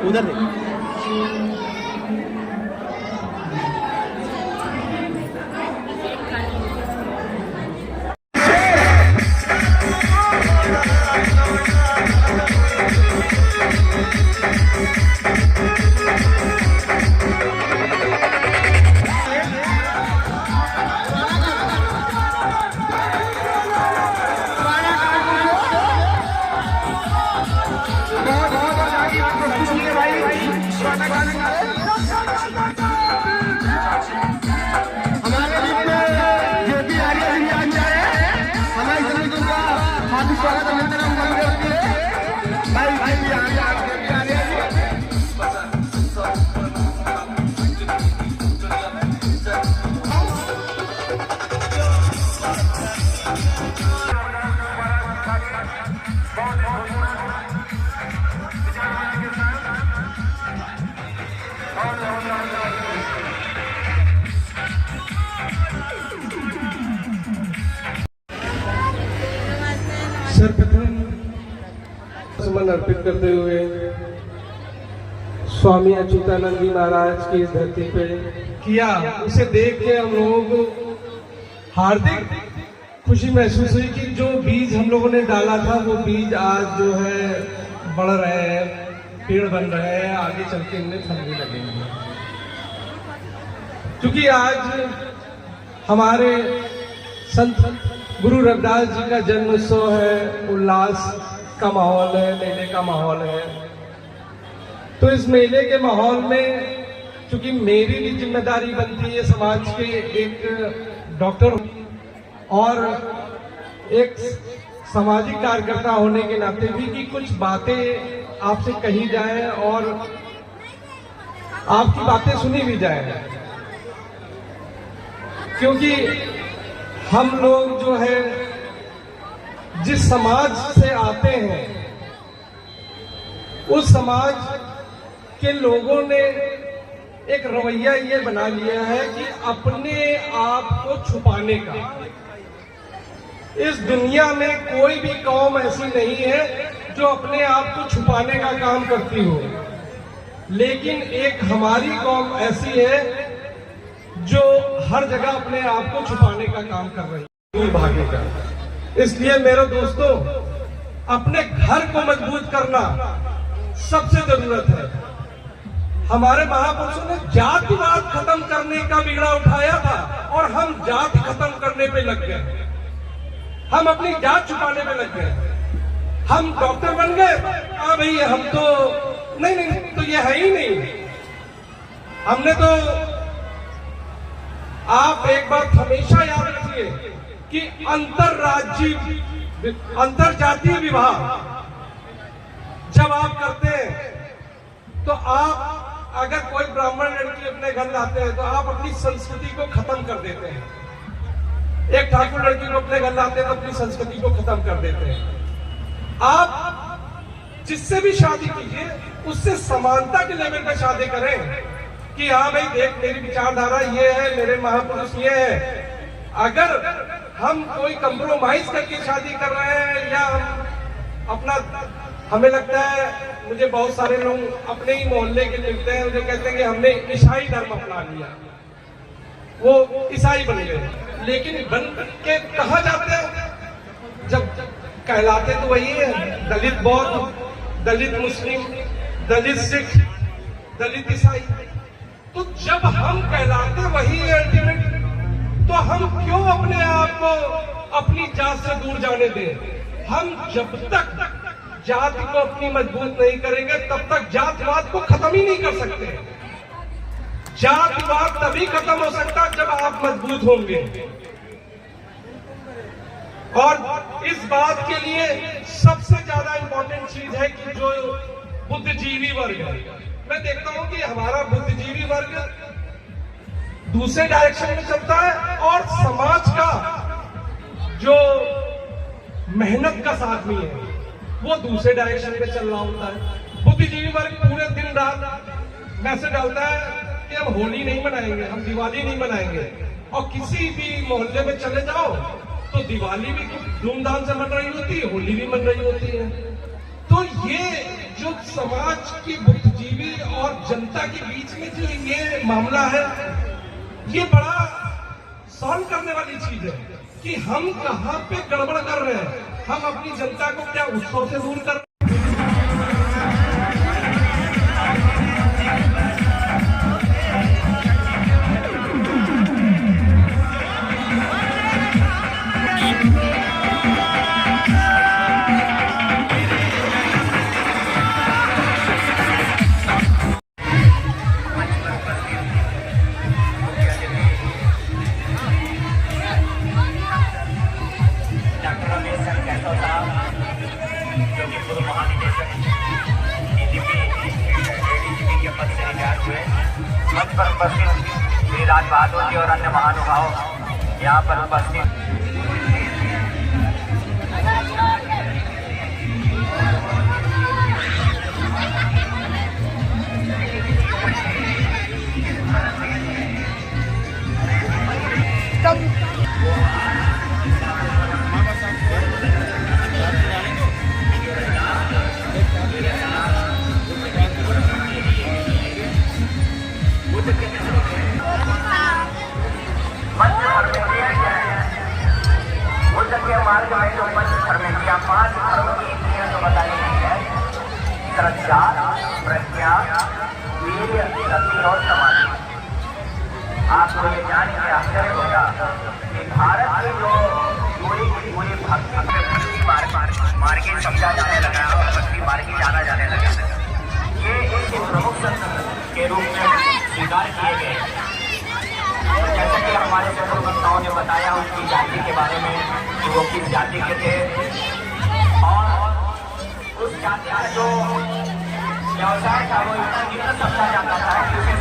उधर देख। सर्वप्रथम सुमन अर्पित करते हुए स्वामी अच्युतानंद जी महाराज की इस धरती पे किया, उसे देख के हम लोगों को हार्दिक खुशी महसूस हुई कि जो बीज हम लोगों ने डाला था वो बीज आज जो है बढ़ रहे हैं, पेड़ बन रहे हैं, आगे चल के इनमें फल भी लगेंगे। क्योंकि आज हमारे संत गुरु रविदास जी का जन्म उत्सव है, उल्लास का माहौल है, मेले का माहौल है। तो इस मेले के माहौल में चूंकि मेरी भी जिम्मेदारी बनती है समाज के एक डॉक्टर और एक सामाजिक कार्यकर्ता होने के नाते भी कि कुछ बातें आपसे कही जाए और आपकी बातें सुनी भी जाए, क्योंकि हम लोग जो है जिस समाज से आते हैं उस समाज के लोगों ने एक रवैया ये बना लिया है कि अपने आप को छुपाने का। इस दुनिया में कोई भी कौम ऐसी नहीं है जो अपने आप को छुपाने का काम करती हो, लेकिन एक हमारी कौम ऐसी है जो हर जगह अपने आप को छुपाने का काम कर रही है, भागेगा। इसलिए मेरे दोस्तों, अपने घर को मजबूत करना सबसे जरूरत है। हमारे महापुरुषों ने जातिवाद खत्म करने का बीड़ा उठाया था और हम जाति खत्म करने पे लग गए, हम अपनी जात छुपाने पे लग गए। हम डॉक्टर बन गए, हाँ भाई हम तो नहीं तो ये है ही नहीं। हमने तो, आप एक बात हमेशा याद रखिए कि अंतरजातीय विवाह जब आप करते हैं तो आप अगर कोई ब्राह्मण लड़की अपने घर लाते हैं तो आप अपनी संस्कृति को खत्म कर देते हैं। एक ठाकुर लड़की को अपने घर लाते हैं तो अपनी संस्कृति को खत्म कर देते हैं। आप जिससे भी शादी कीजिए उससे समानता के लेवल पे शादी करें कि हाँ भाई देख मेरी विचारधारा ये है, मेरे महापुरुष ये है। अगर हम कोई कंप्रोमाइज करके शादी कर रहे हैं या अपना, हमें लगता है, मुझे बहुत सारे लोग अपने ही मोहल्ले के मिलते हैं, मुझे कहते हैं कि हमने ईसाई धर्म अपना लिया, वो ईसाई बन गए। लेकिन बन के कहाँ जाते हैं? जब कहलाते तो वही है, दलित बौद्ध, दलित मुस्लिम, दलित सिख, दलित ईसाई। तो जब हम कहलाते वही है अल्टीमेट, तो हम क्यों अपने आप को अपनी जात से दूर जाने दें? हम जब तक जाति को अपनी मजबूत नहीं करेंगे तब तक जातवाद को खत्म ही नहीं कर सकते। जातिवाद तभी खत्म हो सकता है जब आप मजबूत होंगे। और इस बात के लिए सबसे ज्यादा इंपॉर्टेंट चीज है कि जो बुद्धिजीवी वर्ग है, मैं देखता हूं कि हमारा बुद्धिजीवी वर्ग दूसरे डायरेक्शन में चलता है और समाज का जो मेहनत का साथी है वो दूसरे डायरेक्शन में चल रहा होता है। बुद्धिजीवी वर्ग पूरे दिन रात मैसेज डालता है कि हम होली नहीं मनाएंगे, हम दिवाली नहीं मनाएंगे, और किसी भी मोहल्ले में चले जाओ तो दिवाली भी धूमधाम से मन रही होती है, होली भी मन रही होती है। तो ये जो समाज की बुद्ध बुद्धिजीवी और जनता के बीच में जो ये मामला है, ये बड़ा सॉल्व करने वाली चीज है कि हम कहाँ पे गड़बड़ कर रहे हैं। हम अपनी जनता को क्या उत्सव से दूर कर मंच पर उपस्थित श्री राज बहादुर जी और अन्य महानुभाव यहाँ पर उपस्थित। मार्ग में जो पंच धर्मेंद्रियां 5 धर्मों की इंद्रियां जो बताई गई है, श्रद्धा, प्रज्ञा, वीर्य, सती और समाधि। आपको ये जान के आश्चर्य होगा कि भारत की जो पूरी भक्ति मार्ग समझा जाने लगा और भक्ति मार्ग जाना जाने लगा, ये एक प्रमुख संत के रूप में स्वीकार किए गए। जैसा कि हमारे पूर्ववक्ताओं ने बताया उनकी जाति के बारे में कि वो किस जाति के थे और उस जाति का जो व्यवसाय था वो इतना समझा जाता था कि उसे